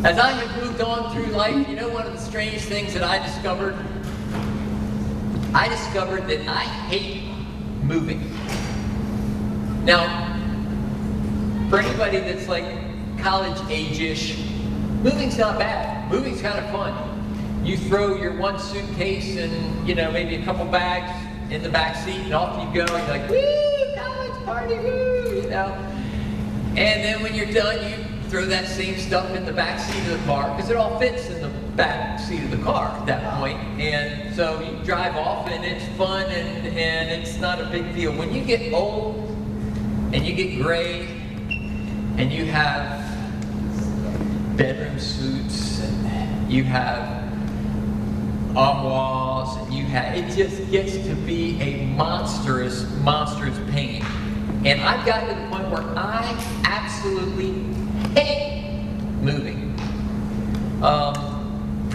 As I have moved on through life, you know one of the strange things that I discovered? I discovered that I hate moving. Now, for anybody that's like college age-ish, moving's not bad. Moving's kind of fun. You throw your one suitcase and, maybe a couple bags in the back seat, and off you go. You're like, woo, college party, woo, And then when you're done, you throw that same stuff in the back seat of the car, because it all fits in the back seat of the car at that point. And so you drive off, and it's fun, and it's not a big deal. When you get old, and you get gray, and you have bedroom suits, and you have armoires, and it just gets to be a monstrous pain. And I've gotten to the point where I absolutely hate moving.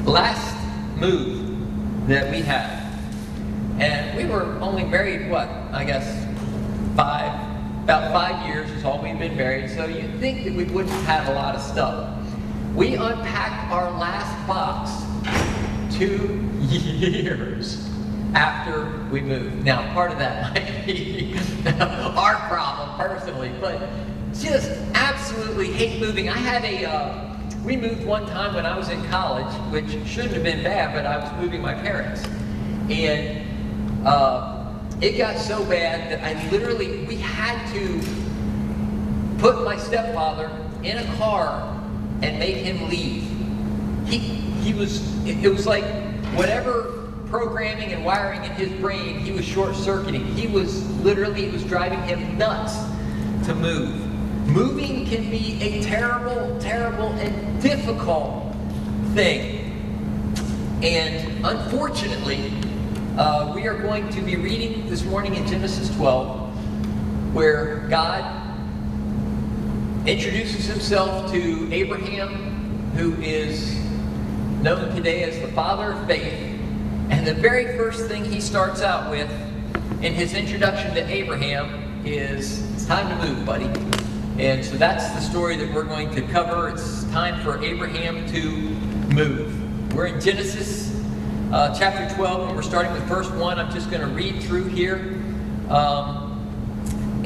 Last move that we had, and we were only married, about 5 years is all we've been married, so you'd think that we wouldn't have a lot of stuff. We unpacked our last box 2 years after we moved. Now, part of that might be our problem personally, but just absolutely hate moving. We moved one time when I was in college, which shouldn't have been bad, but I was moving my parents. And it got so bad that we had to put my stepfather in a car and make him leave. It was like whatever programming and wiring in his brain, he was short-circuiting. It was driving him nuts to move. Moving can be a terrible, terrible, and difficult thing. And unfortunately, we are going to be reading this morning in Genesis 12, where God introduces himself to Abraham, who is known today as the father of faith. And the very first thing he starts out with in his introduction to Abraham is, it's time to move, buddy. And so that's the story that we're going to cover. It's time for Abraham to move. We're in Genesis chapter 12, and we're starting with verse 1. I'm just going to read through here.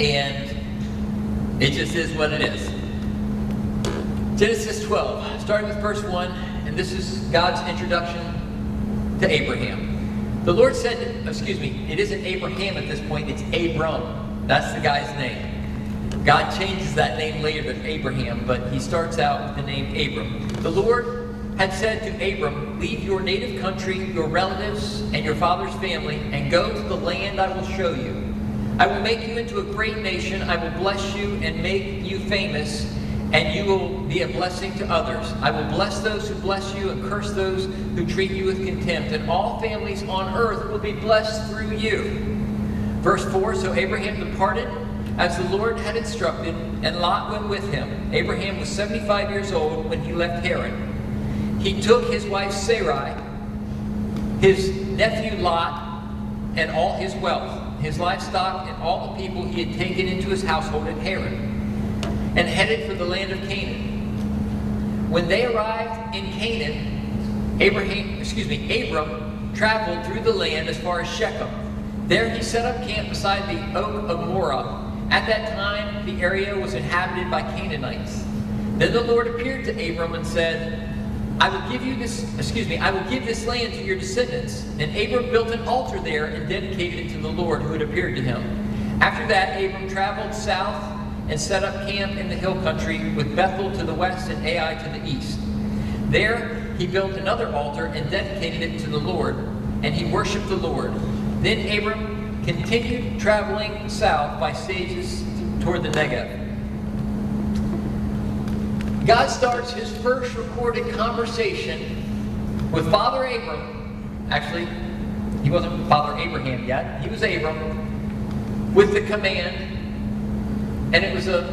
And it just is what it is. Genesis 12, starting with verse 1, and this is God's introduction to Abraham. The Lord said, it isn't Abraham at this point, it's Abram. That's the guy's name. God changes that name later to Abraham, but he starts out with the name Abram. The Lord had said to Abram, leave your native country, your relatives, and your father's family, and go to the land I will show you. I will make you into a great nation. I will bless you and make you famous, and you will be a blessing to others. I will bless those who bless you and curse those who treat you with contempt, and all families on earth will be blessed through you. Verse 4, so Abraham departed as the Lord had instructed, and Lot went with him. Abraham was 75 years old when he left Haran. He took his wife Sarai, his nephew Lot, and all his wealth, his livestock, and all the people he had taken into his household at Haran, and headed for the land of Canaan. When they arrived in Canaan, Abram traveled through the land as far as Shechem. There he set up camp beside the oak of Morah. At that time, the area was inhabited by Canaanites. Then the Lord appeared to Abram and said, I will give this land to your descendants. And Abram built an altar there and dedicated it to the Lord who had appeared to him. After that, Abram traveled south and set up camp in the hill country, with Bethel to the west and Ai to the east. There he built another altar and dedicated it to the Lord, and he worshipped the Lord. Then Abram continued traveling south by stages toward the Negev. God starts his first recorded conversation with Father Abram. Actually, he wasn't Father Abraham yet. He was Abram, with the command. And it was a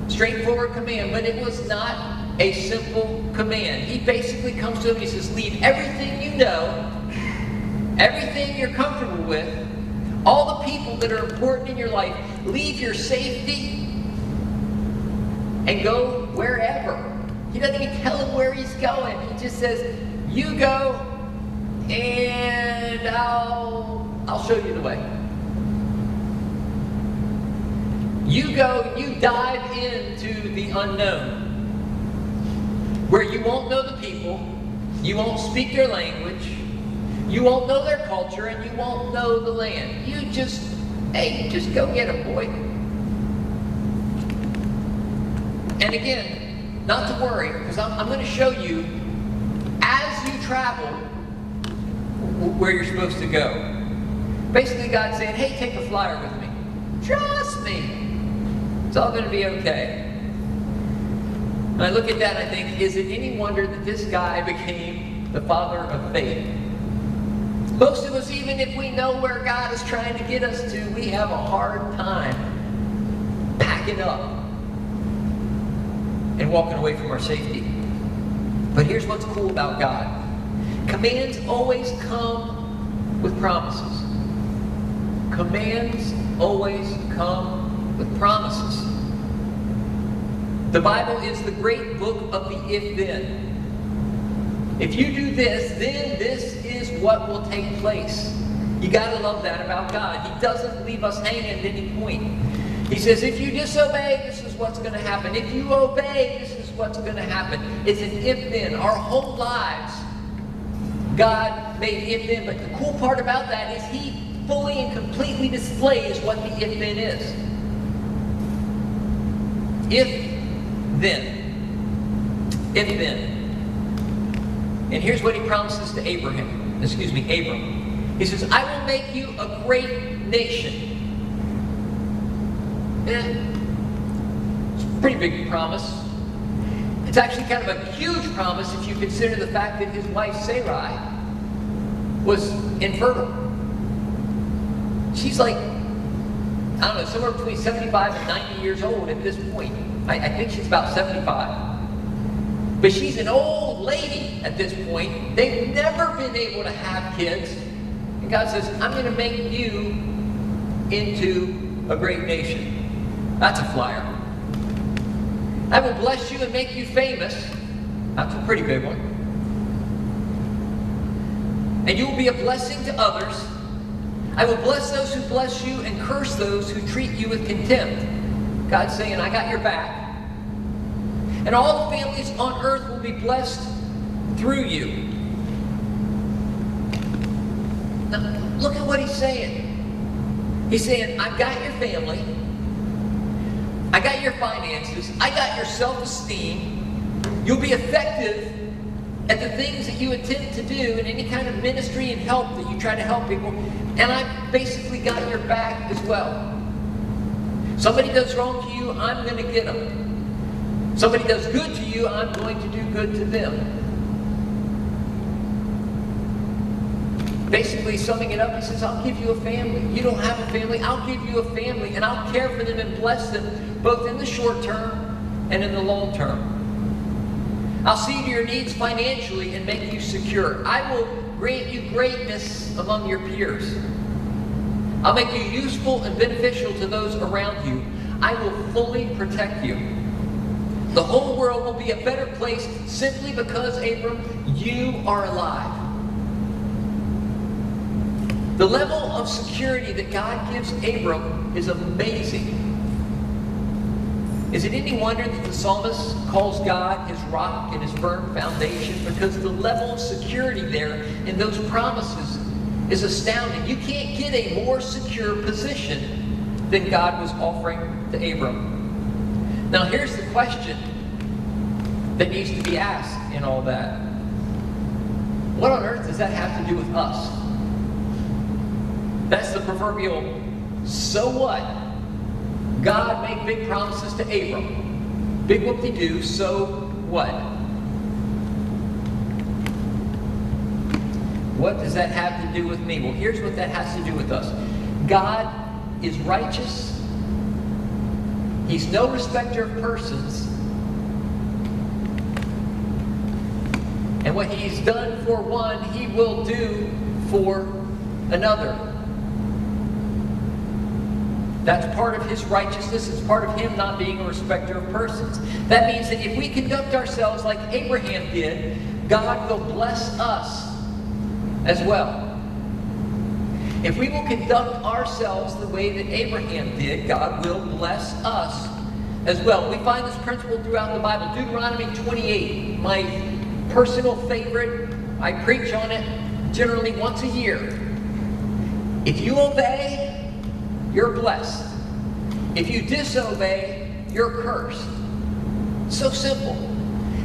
straightforward command, but it was not a simple command. He basically comes to him and he says, leave everything you know, everything you're comfortable with, all the people that are important in your life, leave your safety and go wherever. He doesn't even tell him where he's going. He just says, you go, and I'll show you the way. You go and you dive into the unknown, where you won't know the people, you won't speak their language, you won't know their culture, and you won't know the land. You just go get them, boy. And again, not to worry, because I'm going to show you, as you travel, where you're supposed to go. Basically, God's saying, hey, take a flyer with me. Trust me. It's all going to be okay. And I look at that and I think, is it any wonder that this guy became the father of faith? Most of us, even if we know where God is trying to get us to, we have a hard time packing up and walking away from our safety. But here's what's cool about God. Commands always come with promises. Commands always come with promises. The Bible is the great book of the if-then. If you do this, then this is what will take place. You got to love that about God. He doesn't leave us hanging at any point. He says, if you disobey, this is what's going to happen. If you obey, this is what's going to happen. It's an if-then. Our whole lives, God made if-then. But the cool part about that is He fully and completely displays what the if-then is. If-then. If-then. And here's what He promises to Abram. He says, I will make you a great nation. It's a pretty big promise. It's actually kind of a huge promise if you consider the fact that his wife Sarai was infertile. She's like, I don't know, somewhere between 75 and 90 years old at this point. I think she's about 75. But she's an old lady at this point. They've never been able to have kids. And God says, I'm going to make you into a great nation. That's a flyer. I will bless you and make you famous. That's a pretty big one. And you will be a blessing to others. I will bless those who bless you and curse those who treat you with contempt. God's saying, I got your back. And all the families on earth will be blessed through you. Now, look at what He's saying. He's saying, I've got your family. I got your finances. I got your self-esteem. You'll be effective at the things that you attempt to do in any kind of ministry and help that you try to help people. And I basically got your back as well. Somebody does wrong to you, I'm going to get them. Somebody does good to you, I'm going to do good to them. Basically, summing it up, He says, I'll give you a family. You don't have a family, I'll give you a family, and I'll care for them and bless them, both in the short term and in the long term. I'll see to your needs financially and make you secure. I will grant you greatness among your peers. I'll make you useful and beneficial to those around you. I will fully protect you. The whole world will be a better place simply because, Abram, you are alive. The level of security that God gives Abram is amazing. Is it any wonder that the psalmist calls God his rock and his firm foundation? Because the level of security there in those promises is astounding. You can't get a more secure position than God was offering to Abram. Now here's the question that needs to be asked in all that. What on earth does that have to do with us? That's the proverbial, so what? God made big promises to Abram. Big whoop-de-doo, so what? What does that have to do with me? Well, here's what that has to do with us. God is righteous. He's no respecter of persons. And what He's done for one, He will do for another. That's part of his righteousness. It's part of him not being a respecter of persons. That means that if we conduct ourselves like Abraham did, God will bless us as well. If we will conduct ourselves the way that Abraham did, God will bless us as well. We find this principle throughout the Bible. Deuteronomy 28, my personal favorite. I preach on it generally once a year. If you obey, you're blessed. If you disobey, you're cursed. So simple.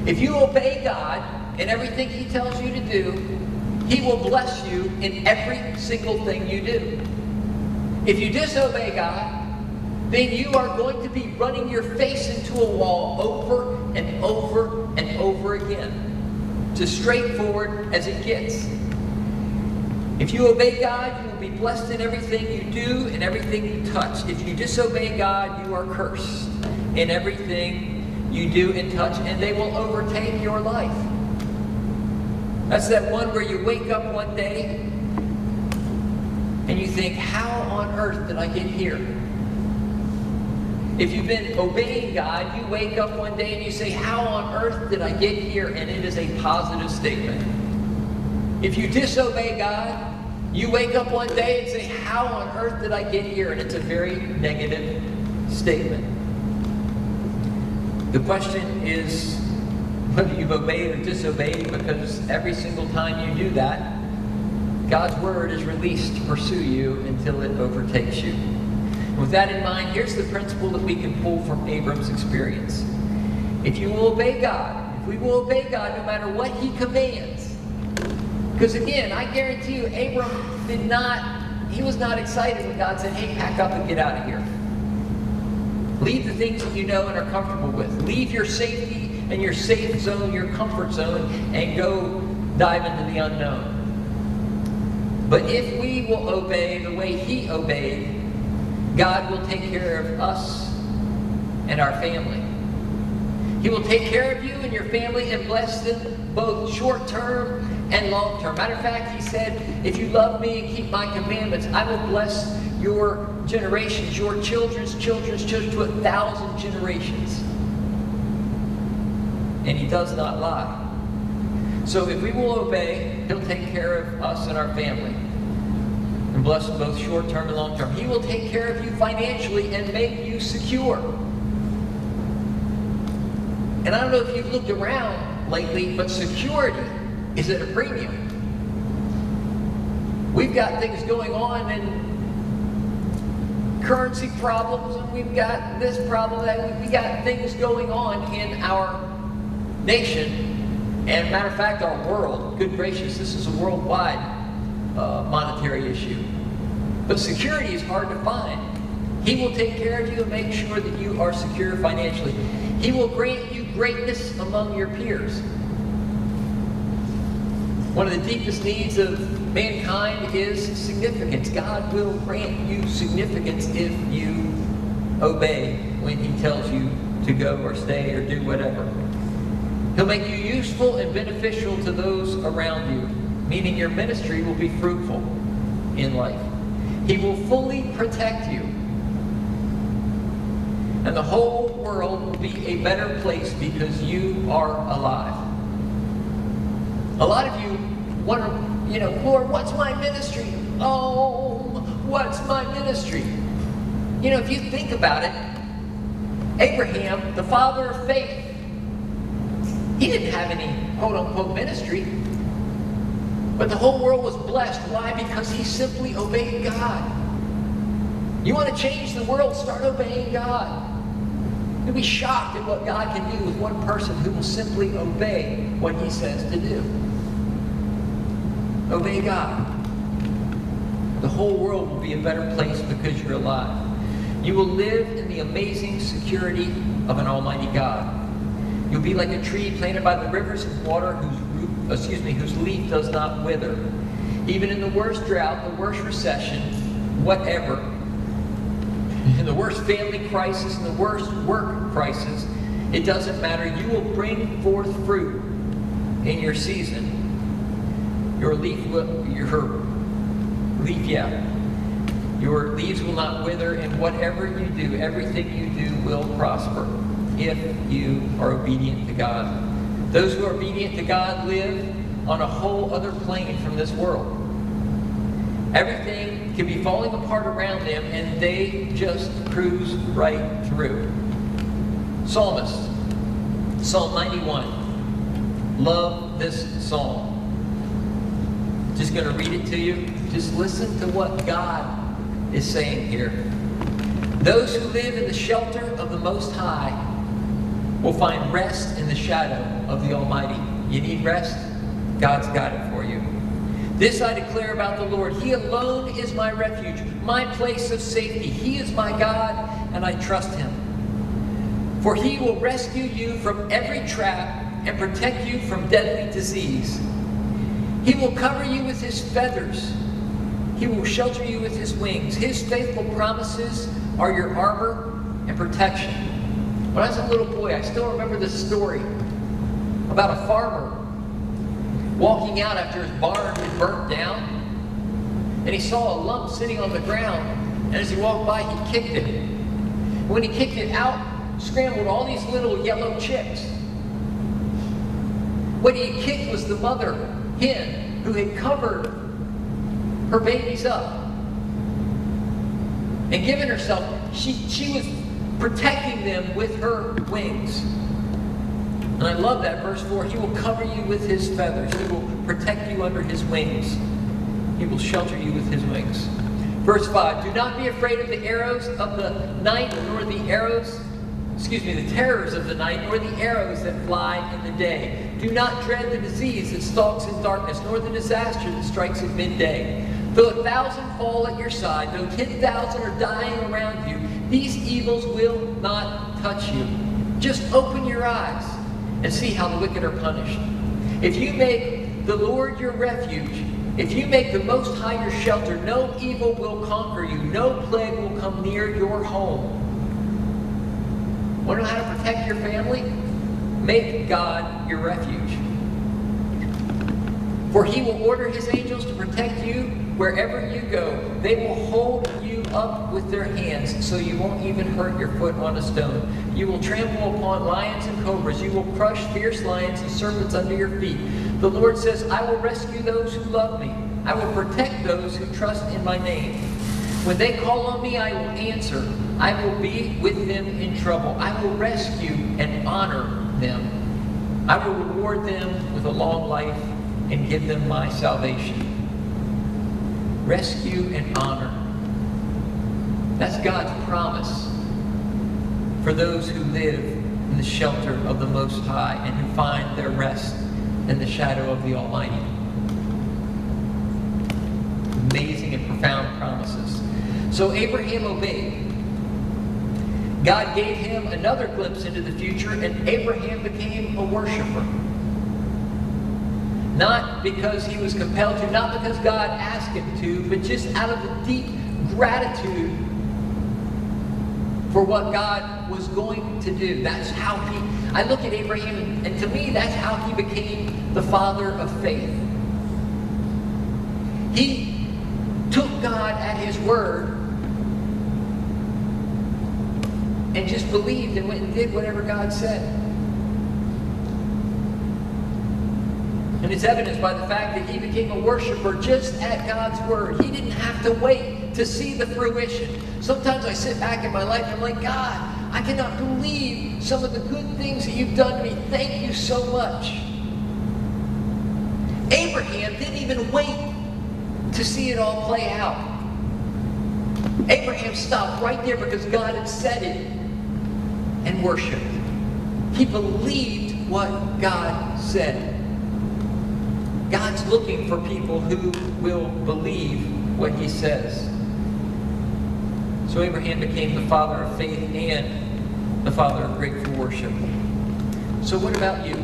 If you obey God in everything he tells you to do, he will bless you in every single thing you do. If you disobey God, then you are going to be running your face into a wall over and over and over again. Just straightforward as it gets. If you obey God, you will be blessed in everything you do and everything you touch. If you disobey God, you are cursed in everything you do and touch, and they will overtake your life. That's that one where you wake up one day and you think, how on earth did I get here? If you've been obeying God, you wake up one day and you say, how on earth did I get here? And it is a positive statement. If you disobey God, you wake up one day and say, how on earth did I get here? And it's a very negative statement. The question is whether you've obeyed or disobeyed, because every single time you do that, God's word is released to pursue you until it overtakes you. And with that in mind, here's the principle that we can pull from Abram's experience. If you will obey God, if we will obey God no matter what he commands, because again, I guarantee you, Abram he was not excited when God said, hey, pack up and get out of here. Leave the things that you know and are comfortable with. Leave your safety and your safe zone, your comfort zone, and go dive into the unknown. But if we will obey the way he obeyed, God will take care of us and our family. He will take care of you and your family and bless them both short-term and long-term. Matter of fact, he said, if you love me and keep my commandments, I will bless your generations, your children's children's children, to 1,000 generations. And he does not lie. So if we will obey, he'll take care of us and our family and bless them both short-term and long-term. He will take care of you financially and make you secure. And I don't know if you've looked around lately, but security is at a premium. We've got things going on and currency problems, and we've got this problem, that we got things going on in our nation, and matter of fact, our world. Good gracious, this is a worldwide monetary issue. But security is hard to find. He will take care of you and make sure that you are secure financially. He will grant you greatness among your peers. One of the deepest needs of mankind is significance. God will grant you significance if you obey when he tells you to go or stay or do whatever. He'll make you useful and beneficial to those around you, meaning your ministry will be fruitful in life. He will fully protect you. And the whole world will be a better place because you are alive. A lot of you wonder, Lord, what's my ministry? Oh, what's my ministry? If you think about it, Abraham, the father of faith, he didn't have any quote-unquote ministry. But the whole world was blessed. Why? Because he simply obeyed God. You want to change the world? Start obeying God. You'll be shocked at what God can do with one person who will simply obey what he says to do. Obey God. The whole world will be a better place because you're alive. You will live in the amazing security of an almighty God. You'll be like a tree planted by the rivers of water whose leaf does not wither. Even in the worst drought, the worst recession, whatever, in the worst family crisis, in the worst work crisis, it doesn't matter. You will bring forth fruit in your season. Your leaf, Your leaves will not wither, and whatever you do, everything you do will prosper if you are obedient to God. Those who are obedient to God live on a whole other plane from this world. Everything can be falling apart around them, and they just cruise right through. Psalmist, Psalm 91. Love this psalm. Just going to read it to you. Just listen to what God is saying here. Those who live in the shelter of the Most High will find rest in the shadow of the Almighty. You need rest? God's got it for you. This I declare about the Lord. He alone is my refuge, my place of safety. He is my God, and I trust him. For he will rescue you from every trap and protect you from deadly disease. He will cover you with his feathers. He will shelter you with his wings. His faithful promises are your armor and protection. When I was a little boy, I still remember this story about a farmer walking out after his barn had burnt down, and he saw a lump sitting on the ground, and as he walked by, he kicked it. When he kicked it out, scrambled all these little yellow chicks. What he had kicked was the mother hen who had covered her babies up and given herself. She was protecting them with her wings. And I love that, verse 4. He will cover you with his feathers. He will protect you under his wings. He will shelter you with his wings. Verse 5. Do not be afraid of the arrows of the night, nor the terrors of the night, nor the arrows that fly in the day. Do not dread the disease that stalks in darkness, nor the disaster that strikes at midday. Though 1,000 fall at your side, though 10,000 are dying around you, these evils will not touch you. Just open your eyes and see how the wicked are punished. If you make the Lord your refuge, if you make the Most High your shelter, no evil will conquer you, no plague will come near your home. Want to know how to protect your family? Make God your refuge. For he will order his angels to protect you wherever you go. They will hold you up with their hands so you won't even hurt your foot on a stone. You will trample upon lions and cobras. You will crush fierce lions and serpents under your feet. The Lord says, I will rescue those who love me. I will protect those who trust in my name. When they call on me, I will answer. I will be with them in trouble. I will rescue and honor them. I will reward them with a long life and give them my salvation. Rescue and honor. That's God's promise for those who live in the shelter of the Most High and who find their rest in the shadow of the Almighty. Amazing and profound promises. So Abraham obeyed. God gave him another glimpse into the future, and Abraham became a worshiper. Not because he was compelled to, not because God asked him to, but just out of the deep gratitude for what God was going to do. That's how I look at Abraham, and to me, that's how he became the father of faith. He took God at his word and just believed and went and did whatever God said. And it's evidenced by the fact that he became a worshiper just at God's word. He didn't have to wait to see the fruition. Sometimes I sit back in my life and I'm like, God, I cannot believe some of the good things that you've done to me. Thank you so much. Abraham didn't even wait to see it all play out. Abraham stopped right there because God had said it and worshiped. He believed what God said. God's looking for people who will believe what he says. So Abraham became the father of faith and the father of grateful worship. So what about you?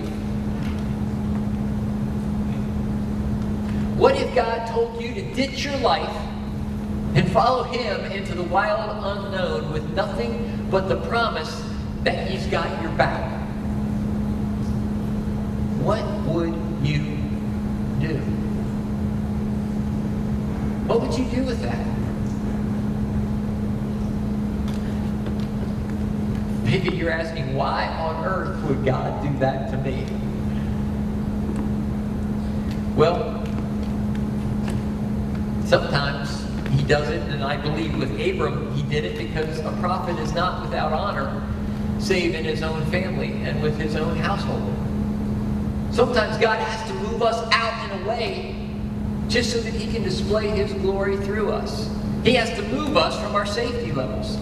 What if God told you to ditch your life and follow him into the wild unknown with nothing but the promise that he's got your back? What would you do? What would you do with that? Maybe you're asking, why on earth would God do that to me? Well, sometimes he does it, and I believe with Abram, he did it because a prophet is not without honor, save in his own family and with his own household. Sometimes God has to move us out in a way just so that he can display his glory through us. He has to move us from our safety levels.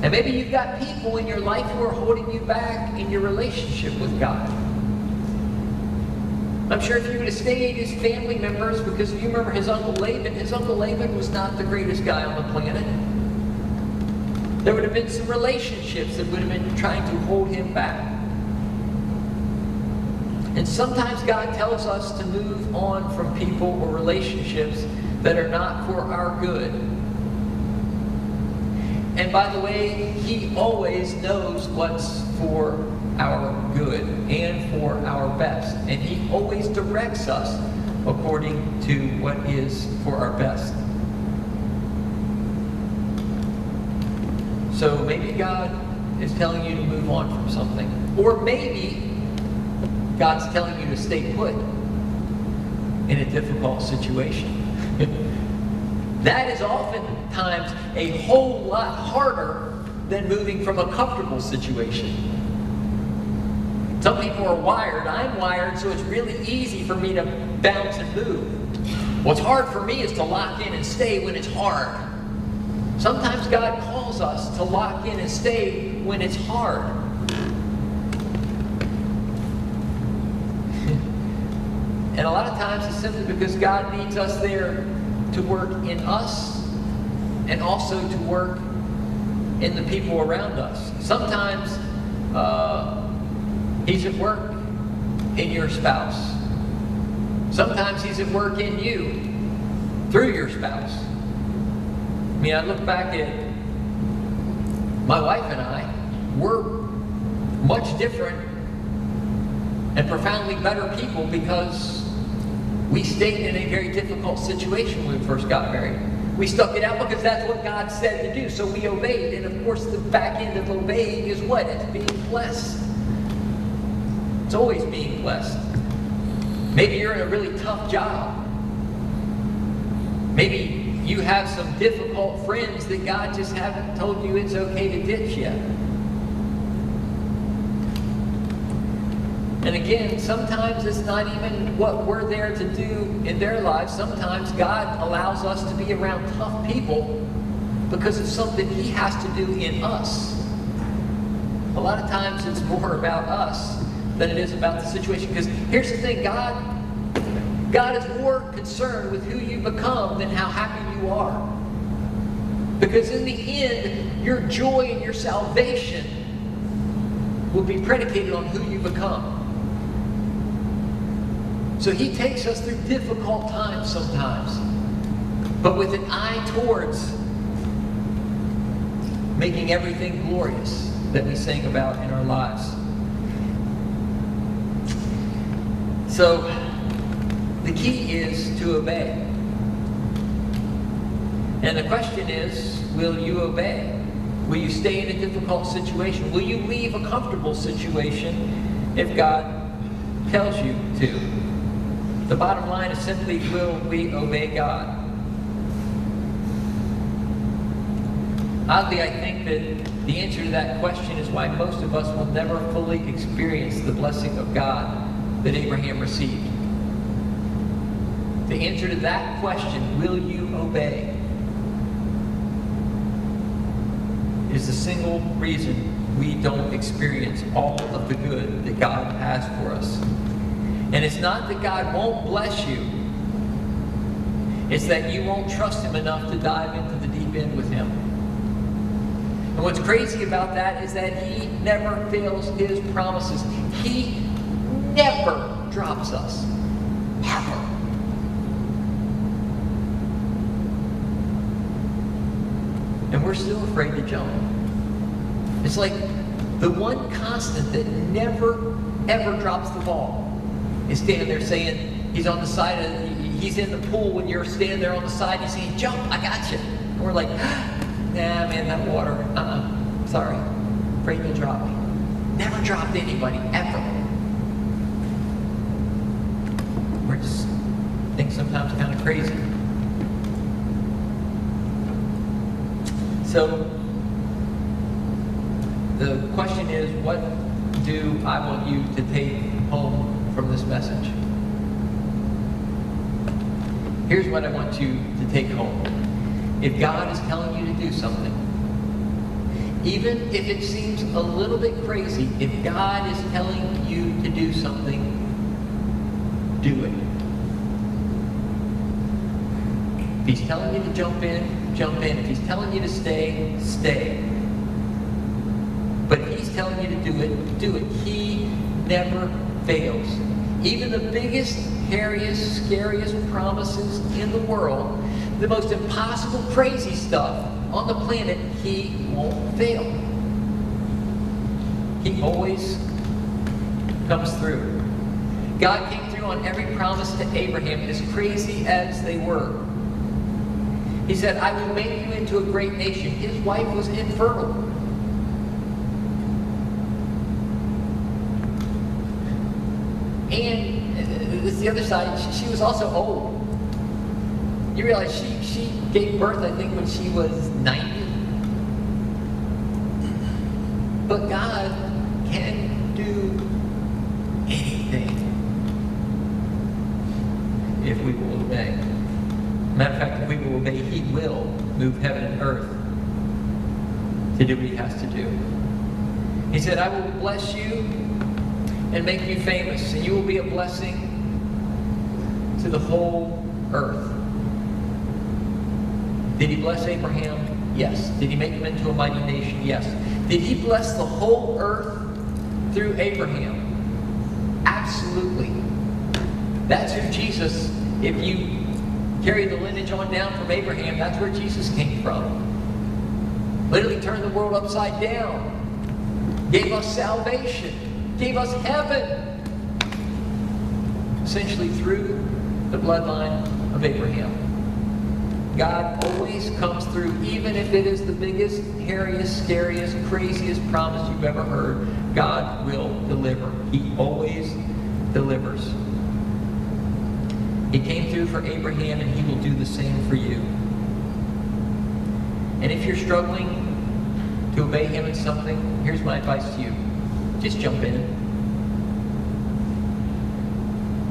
And maybe you've got people in your life who are holding you back in your relationship with God. I'm sure if you were to stay his family members, because if you remember his Uncle Laban was not the greatest guy on the planet. There would have been some relationships that would have been trying to hold him back. And sometimes God tells us to move on from people or relationships that are not for our good. And by the way, he always knows what's for our good and for our best. And he always directs us according to what is for our best. So maybe God is telling you to move on from something. Or maybe God's telling you to stay put in a difficult situation. That is oftentimes a whole lot harder than moving from a comfortable situation. Some people are wired. I'm wired, so it's really easy for me to bounce and move. What's hard for me is to lock in and stay when it's hard. Sometimes God calls us to lock in and stay when it's hard. And a lot of times it's simply because God needs us there to work in us and also to work in the people around us. Sometimes he's at work in your spouse. Sometimes he's at work in you through your spouse. I mean, I look back at my wife and I, we're much different and profoundly better people because we stayed in a very difficult situation when we first got married. We stuck it out because that's what God said to do, so we obeyed. And of course, the back end of obeying is what? It's being blessed. It's always being blessed. Maybe you're in a really tough job. Maybe you have some difficult friends that God just haven't told you it's okay to ditch yet. And again, sometimes it's not even what we're there to do in their lives. Sometimes God allows us to be around tough people because it's something he has to do in us. A lot of times it's more about us than it is about the situation. Because here's the thing, God is more concerned with who you become than how happy you are. Because in the end, your joy and your salvation will be predicated on who you become. So he takes us through difficult times sometimes, but with an eye towards making everything glorious that we sing about in our lives. So the key is to obey. And the question is, will you obey? Will you stay in a difficult situation? Will you leave a comfortable situation if God tells you to? The bottom line is simply, will we obey God? Oddly, I think that the answer to that question is why most of us will never fully experience the blessing of God that Abraham received. The answer to that question, will you obey, is the single reason we don't experience all of the good that God has for us. And it's not that God won't bless you. It's that you won't trust him enough to dive into the deep end with him. And what's crazy about that is that he never fails his promises. He never drops us. Ever. And we're still afraid to jump. It's like the one constant that never, ever drops the ball is standing there saying, he's on the side of, he's in the pool when you're standing there on the side, he's saying, jump, I got you. And we're like, nah, man, that water, sorry. afraid you'll drop me. Never dropped anybody, ever. We're just think sometimes kind of crazy. So the question is, what do I want you to take home from this message? Here's what I want you to take home. If God is telling you to do something, even if it seems a little bit crazy, if God is telling you to do something, do it. If He's telling you to jump in, jump in. If He's telling you to stay, stay. But if He's telling you to do it, do it. He never fails. Even the biggest, hairiest, scariest promises in the world, the most impossible, crazy stuff on the planet, He won't fail. He always comes through. God came through on every promise to Abraham, as crazy as they were. He said, I will make you into a great nation. His wife was infertile. And this is the other side. She was also old. You realize she gave birth, I think, when she was 90. But God can do anything if we will obey. Matter of fact, if we will obey, He will move heaven and earth to do what He has to do. He said, I will bless you and make you famous, and you will be a blessing to the whole earth. Did He bless Abraham? Yes. Did He make him into a mighty nation? Yes. Did He bless the whole earth through Abraham? Absolutely. That's who Jesus, if you carry the lineage on down from Abraham, that's where Jesus came from. Literally turned the world upside down. Gave us salvation. Gave us heaven. Essentially through the bloodline of Abraham. God always comes through, even if it is the biggest, hairiest, scariest, craziest promise you've ever heard. God will deliver. He always delivers. He came through for Abraham, and He will do the same for you. And if you're struggling to obey Him in something, here's my advice to you. Just jump in.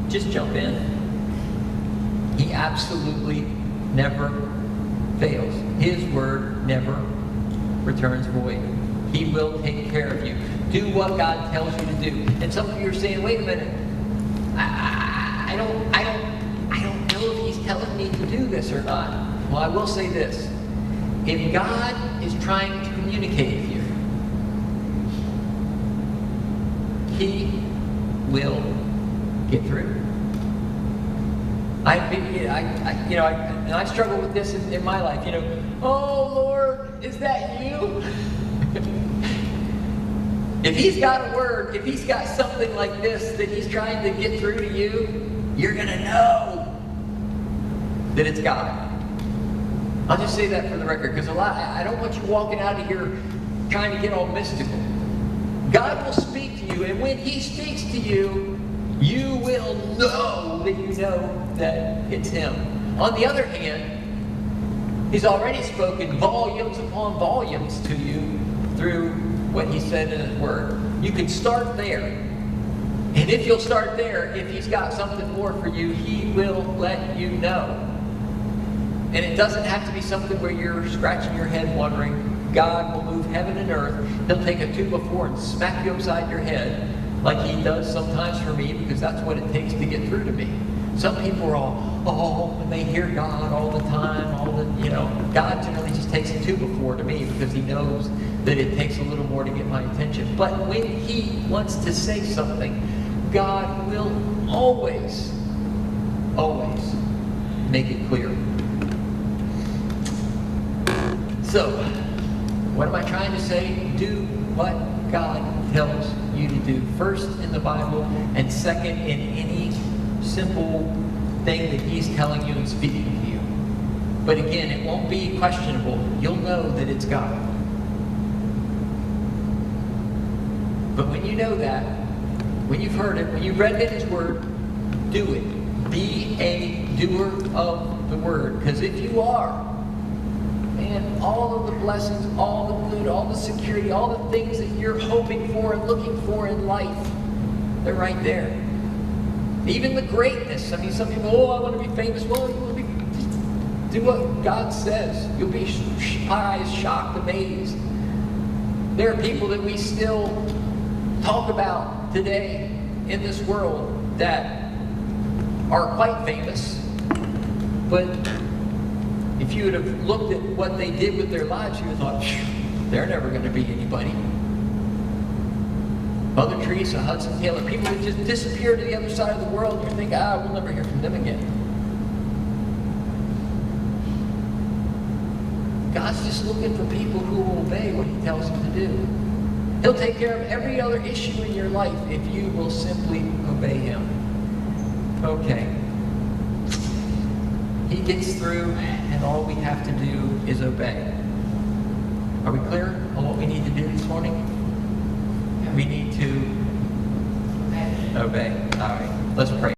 Just jump in. He absolutely never fails. His word never returns void. He will take care of you. Do what God tells you to do. And some of you are saying, wait a minute, I don't know if He's telling me to do this or not. Well, I will say this. If God is trying to communicate with you, He will get through. I struggle with this in my life. Oh Lord, is that you? If He's got a word, if He's got something like this that He's trying to get through to you, you're going to know that it's God. I'll just say that for the record, because I don't want you walking out of here trying to get all mystical. God will speak to you, and when He speaks to you, you will know that you know that it's Him. On the other hand, He's already spoken volumes upon volumes to you through what He said in His Word. You can start there. And if you'll start there, if He's got something more for you, He will let you know. And it doesn't have to be something where you're scratching your head wondering. God will move heaven and earth. He'll take a 2x4 and smack you upside your head like He does sometimes for me, because that's what it takes to get through to me. Some people are all, when they hear God all the time, God generally just takes a 2x4 to me, because He knows that it takes a little more to get my attention. But when He wants to say something, God will always make it clear. So, what am I trying to say? Do what God tells you to do. First in the Bible, and second in any simple thing that He's telling you and speaking to you. But again, it won't be questionable. You'll know that it's God. But when you know that, when you've heard it, when you've read it in His Word, do it. Be a doer of the Word. Because if you are, man, all of the blessings, all the good, all the security, all the things that you're hoping for and looking for in life, they're right there. Even the greatness. I mean, some people, oh, I want to be famous. Well, you will be. Just do what God says. You'll be surprised, shocked, amazed. There are people that we still talk about today in this world that are quite famous, but if you would have looked at what they did with their lives, you would have thought, they're never going to be anybody. Mother Teresa, Hudson Taylor, people that just disappear to the other side of the world, and you think, we'll never hear from them again. God's just looking for people who will obey what He tells them to do. He'll take care of every other issue in your life if you will simply obey Him. Okay. He gets through, and all we have to do is obey. Are we clear on what we need to do this morning? We need to obey. All right. Let's pray.